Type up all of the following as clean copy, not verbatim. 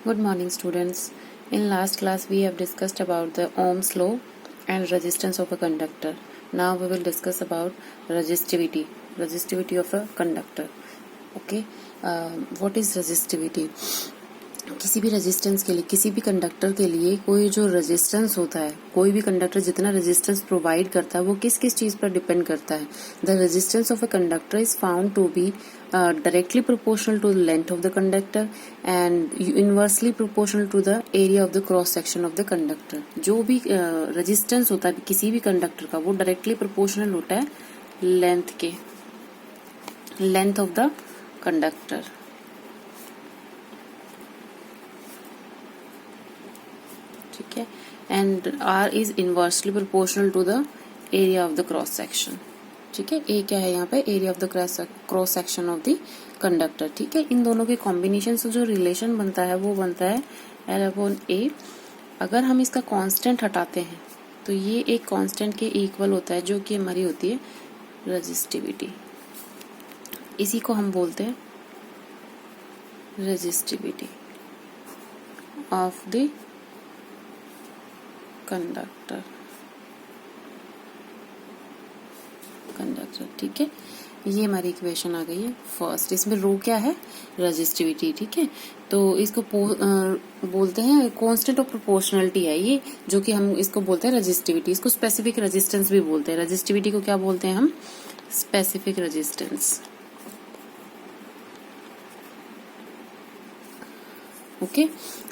Good morning, students. In last class, we have discussed about the Ohm's law and resistance of a conductor. Now we will discuss about resistivity of a conductor. Okay, what is resistivity? किसी भी resistance के लिए, किसी भी conductor के लिए कोई जो रेजिस्टेंस होता है, कोई भी कंडक्टर जितना रेजिस्टेंस प्रोवाइड करता है वो किस किस चीज पर डिपेंड करता है. The resistance of a conductor is found to be directly proportional to the length of the conductor and inversely proportional to the area of the cross section of the conductor. जो भी resistance होता है किसी भी conductor का वो directly proportional होता है लेंथ ऑफ द कंडक्टर. ठीक है. And R is inversely proportional to the area of the cross section. ठीक है. ए क्या है यहाँ पे? Area of the cross section of the conductor. ठीक है. इन दोनों के कॉम्बिनेशन से जो रिलेशन बनता है वो बनता है L/A. अगर हम इसका कांस्टेंट हटाते हैं तो ये एक कांस्टेंट के इक्वल होता है जो कि हमारी होती है रेजिस्टिविटी. इसी को हम बोलते हैं रेजिस्टिविटी ऑफ द कंडक्टर. ठीक है. ये हमारी इक्वेशन आ गई है फर्स्ट. इसमें रो क्या है? रेजिस्टिविटी. ठीक है. तो इसको बोलते हैं कांस्टेंट ऑफ प्रोपोर्शनलिटी है ये, जो कि हम इसको बोलते हैं रेजिस्टिविटी. इसको स्पेसिफिक रेजिस्टेंस भी बोलते हैं. रेजिस्टिविटी को क्या बोलते हैं हम? Specific resistance. ओके.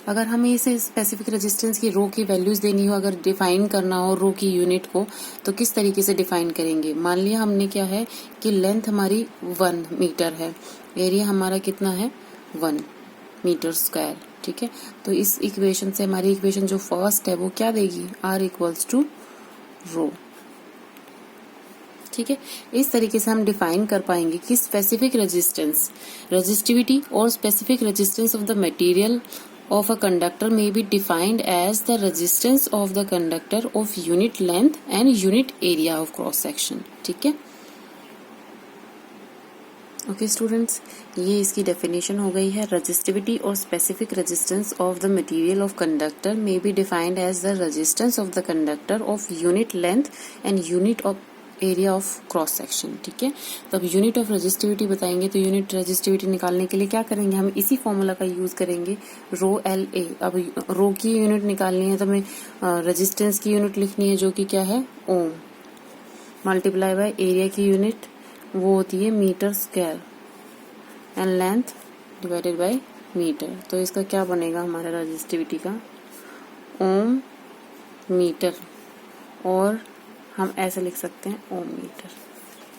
अगर हमें इसे स्पेसिफिक रेजिस्टेंस की रो की वैल्यूज देनी हो, अगर डिफाइन करना हो रो की यूनिट को, तो किस तरीके से डिफाइन करेंगे? मान लिया हमने क्या है कि लेंथ हमारी 1 मीटर है, एरिया हमारा कितना है? 1 मीटर स्क्वायर. ठीक है. तो इस इक्वेशन से हमारी इक्वेशन जो फर्स्ट है वो क्या देगी? R इक्वल्स टू रो. ठीक है. इस तरीके से हम डिफाइन कर पाएंगे कि स्पेसिफिक रेजिस्टेंस, रेजिस्टिविटी और specific resistance of the material of a conductor may be defined as the resistance of the conductor of unit length and unit area of cross section. ठीक है. ओके स्टूडेंट्स, ये इसकी definition हो गई है. Resistivity और specific resistance of the material of conductor may be defined as the resistance of the conductor of unit length and unit of area of cross section. ठीक है. तो अब यूनिट ऑफ रेजिस्टिविटी बताएंगे. तो यूनिट रेजिस्टिविटी निकालने के लिए क्या करेंगे? हम इसी फॉर्मूला का यूज करेंगे, रो LA. अब रो की यूनिट निकालनी है तो हमें रेजिस्टेंस की यूनिट लिखनी है जो कि क्या है? ओम. मल्टीप्लाई बाय एरिया की यूनिट वो होती है metre square and length divided by metre. तो इसका क्या बनेगा हमारा रेजिस्टिविटी का? ओम मीटर, और हम ऐसे लिख सकते हैं ओम मीटर.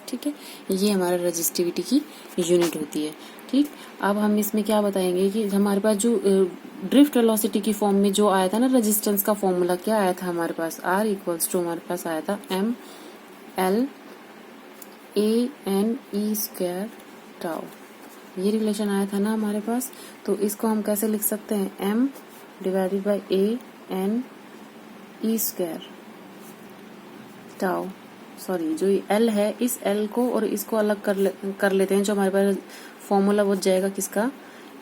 ठीक है. ये हमारा रेजिस्टिविटी की यूनिट होती है. ठीक. अब हम इसमें क्या बताएंगे कि हमारे पास जो ड्रिफ्ट वेलोसिटी की फॉर्म में जो आया था ना रेजिस्टेंस का फॉर्मूला, क्या आया था हमारे पास? R इक्वल्स टू हमारे पास आया था ML/A/N/E स्क्वायर टाउ. ये रिलेशन आया था ना हमारे पास. तो इसको हम कैसे लिख सकते हैं? M divided by A/N/E square tau. Sorry, जो L है इस L को और इसको अलग कर लेते हैं. जो हमारे पास फॉर्मूला वो जाएगा किसका?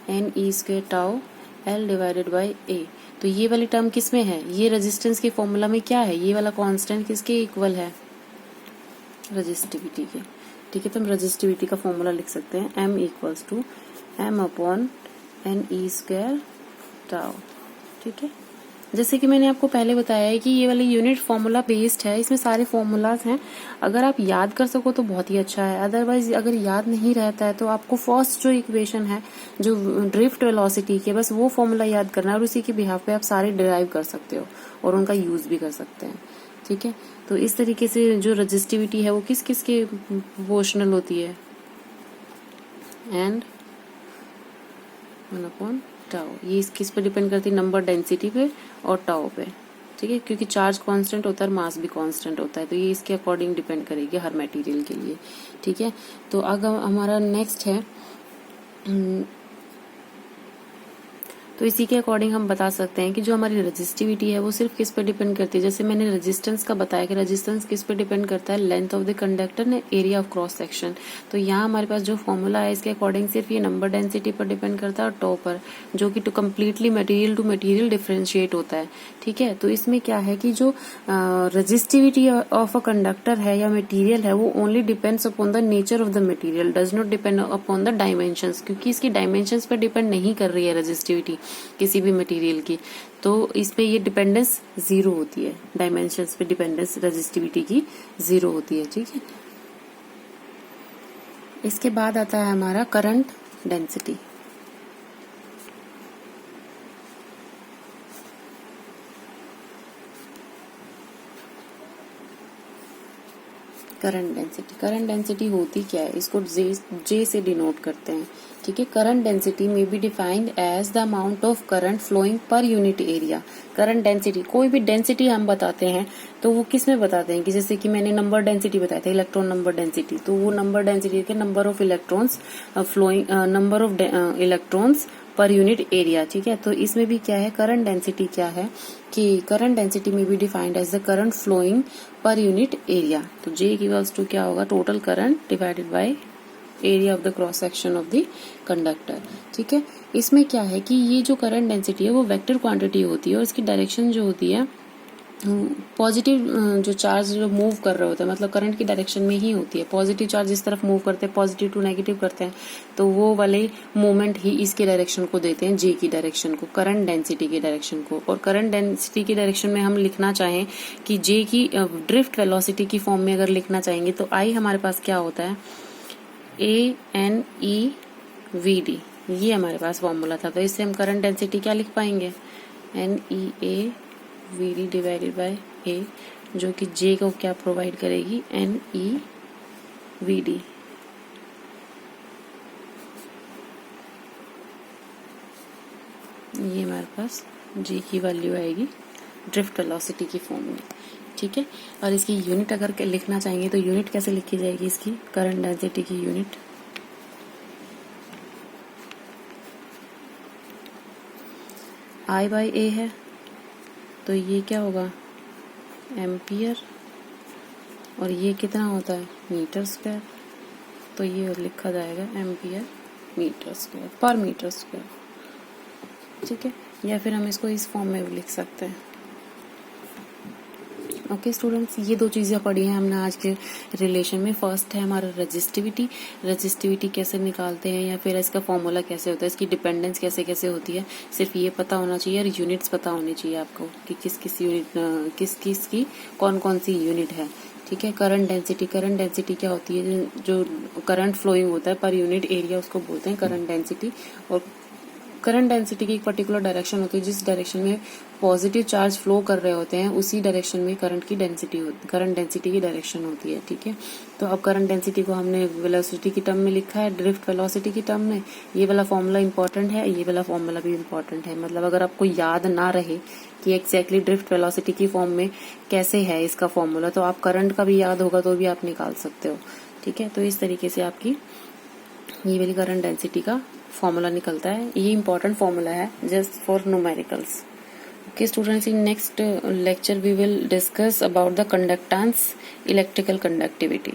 NE square tau L divided by A. तो ये वाली टर्म किस में है? ये रेजिस्टेंस के फॉर्मूला में क्या है? ये वाला कांस्टेंट किसके इक्वल है? रेजिस्टिविटी के. ठीक है. तो हम रेजिस्टिविटी का फॉर्मूला लिख सकते हैं M equals to M/NE square tau. ठीक है. जैसे कि मैंने आपको पहले बताया है कि ये वाली यूनिट फॉर्मूला बेस्ड है, इसमें सारे फॉर्मूलाज हैं. अगर आप याद कर सको तो बहुत ही अच्छा है. अदरवाइज अगर याद नहीं रहता है तो आपको फर्स्ट जो इक्वेशन है जो ड्रिफ्ट वेलोसिटी के, बस वो फॉर्मूला याद करना है और उसी के बिहाफ पे आप सारे डिराइव कर सकते हो और उनका यूज भी कर सकते हैं. ठीक है. तो इस तरीके से जो रेजिस्टिविटी है वो किस किस के प्रोपोर्शनल होती है? And 1 tau. ये किस पे डिपेंड करती है? नंबर डेंसिटी पे और टाउ पे. ठीक है. क्योंकि चार्ज कांस्टेंट होता है और मास भी कांस्टेंट होता है, तो ये इसके अकॉर्डिंग डिपेंड करेगी हर मटेरियल के लिए. ठीक है. तो अगर हमारा नेक्स्ट है, तो इसी के अकॉर्डिंग हम बता सकते हैं कि जो हमारी रेजिस्टिविटी है वो सिर्फ किस पे डिपेंड करती है। जैसे मैंने रेजिस्टेंस का बताया कि रेजिस्टेंस किस पे डिपेंड करता है, लेंथ ऑफ द कंडक्टर ने एरिया ऑफ क्रॉस सेक्शन। तो यहाँ हमारे पास जो फॉर्मूला है इसके अकॉर्डिंग सिर्फ ये नंबर डेंसिटी पर डिपेंड करता है और टॉ पर, जो कि to completely material to material differentiate होता है। ठीक है, तो इसमें क्या है कि जो रेजिस्टिविटी ऑफ अ कंडक्टर है या मटेरियल है वो only depends upon the nature of the material, does not depend upon the dimensions, क्योंकि इसकी डायमेंशंस पर डिपेंड नहीं कर रही है रेजिस्टिविटी किसी भी मटेरियल की। तो इस पे ये डिपेंडेंस जीरो होती है, डायमेंशंस पे डिपेंडेंस रेजिस्टिविटी की जीरो होती है। ठीक है, इसके बाद आता है हमारा करंट डेंसिटी। करंट डेंसिटी होती क्या है, इसको जे से डिनोट करते हैं। ठीक है, current density may be defined as the amount of current flowing per unit area. Current density, कोई भी डेंसिटी हम बताते हैं तो वो किस में बताते हैं कि जैसे कि मैंने नंबर डेंसिटी बताया था, इलेक्ट्रॉन नंबर डेंसिटी, तो वो नंबर डेंसिटी के number of electrons flowing, number of electrons per unit area. ठीक है, तो इसमें भी क्या है, करंट डेंसिटी क्या है कि current density may be defined as the current flowing per unit area. तो J इक्वल्स टू क्या होगा, total current divided by area of the cross section of the conductor. ठीक है, इसमें क्या है कि ये जो करंट डेंसिटी है वो वेक्टर क्वांटिटी होती है और इसकी डायरेक्शन जो होती है पॉजिटिव, जो चार्ज जो मूव कर रहे होते हैं मतलब करंट की डायरेक्शन में ही होती है। पॉजिटिव चार्ज जिस तरफ मूव करते हैं, पॉजिटिव टू नेगेटिव करते हैं, तो वो वाले मोमेंट ही इसके डायरेक्शन को देते हैं, जे की डायरेक्शन को, करंट डेंसिटी की डायरेक्शन को। और करंट डेंसिटी की डायरेक्शन में हम लिखना चाहें कि जे की ड्रिफ्ट वेलोसिटी की फॉर्म में अगर लिखना चाहेंगे तो आई हमारे पास क्या होता है, ANEVD, ये हमारे पास फॉर्मूला था। तो इससे हम करंट डेंसिटी क्या लिख पाएंगे, NEAVD डिवाइडेड बाय A, जो कि J को क्या प्रोवाइड करेगी, NEVD। ये हमारे पास J की वैल्यू आएगी ड्रिफ्ट वेलोसिटी की फॉर्म में। ठीक है, और इसकी यूनिट अगर लिखना चाहेंगे तो यूनिट कैसे लिखी जाएगी इसकी, करंट डेंसिटी की यूनिट I बाई A है, तो ये क्या होगा, एम्पियर, और ये कितना होता है, मीटर स्क्वायर, तो ये लिखा जाएगा एम्पियर मीटर स्क्वायर पर मीटर स्क्वायर। ठीक है, या फिर हम इसको इस फॉर्म में भी लिख सकते हैं। ओके स्टूडेंट्स, ये दो चीज़ें पढ़ी हैं हमने आज के रिलेशन में। फर्स्ट है हमारा रेजिस्टिविटी कैसे निकालते हैं या फिर इसका फॉर्मूला कैसे होता है, इसकी डिपेंडेंस कैसे कैसे होती है, सिर्फ ये पता होना चाहिए और यूनिट्स पता होनी चाहिए आपको कि किस यूनिट किस की कौन कौन सी यूनिट है। ठीक है, करंट डेंसिटी क्या होती है, जो करंट फ्लोइंग होता है पर यूनिट एरिया उसको बोलते हैं करंट डेंसिटी। और करंट डेंसिटी की एक पर्टिकुलर डायरेक्शन होती है, जिस डायरेक्शन में पॉजिटिव चार्ज फ्लो कर रहे होते हैं उसी डायरेक्शन में करंट डेंसिटी की डायरेक्शन होती है। ठीक है, तो अब करंट डेंसिटी को हमने वेलोसिटी की टर्म में लिखा है, ड्रिफ्ट वेलोसिटी की टर्म में। ये वाला फॉर्मूला इंपॉर्टेंट है, ये वाला फॉर्मूला भी इंपॉर्टेंट है। मतलब अगर आपको याद ना रहे कि एग्जैक्टली ड्रिफ्ट वेलोसिटी की फॉर्म में कैसे है इसका फॉर्मूला, तो आप करंट का भी याद होगा तो भी आप निकाल सकते हो। ठीक है, तो इस तरीके से आपकी ये वाली करंट डेंसिटी का फॉर्मूला निकलता है। ये इंपॉर्टेंट फॉर्मूला है just for numericals. Okay students, in next lecture we will discuss about the conductance, electrical conductivity.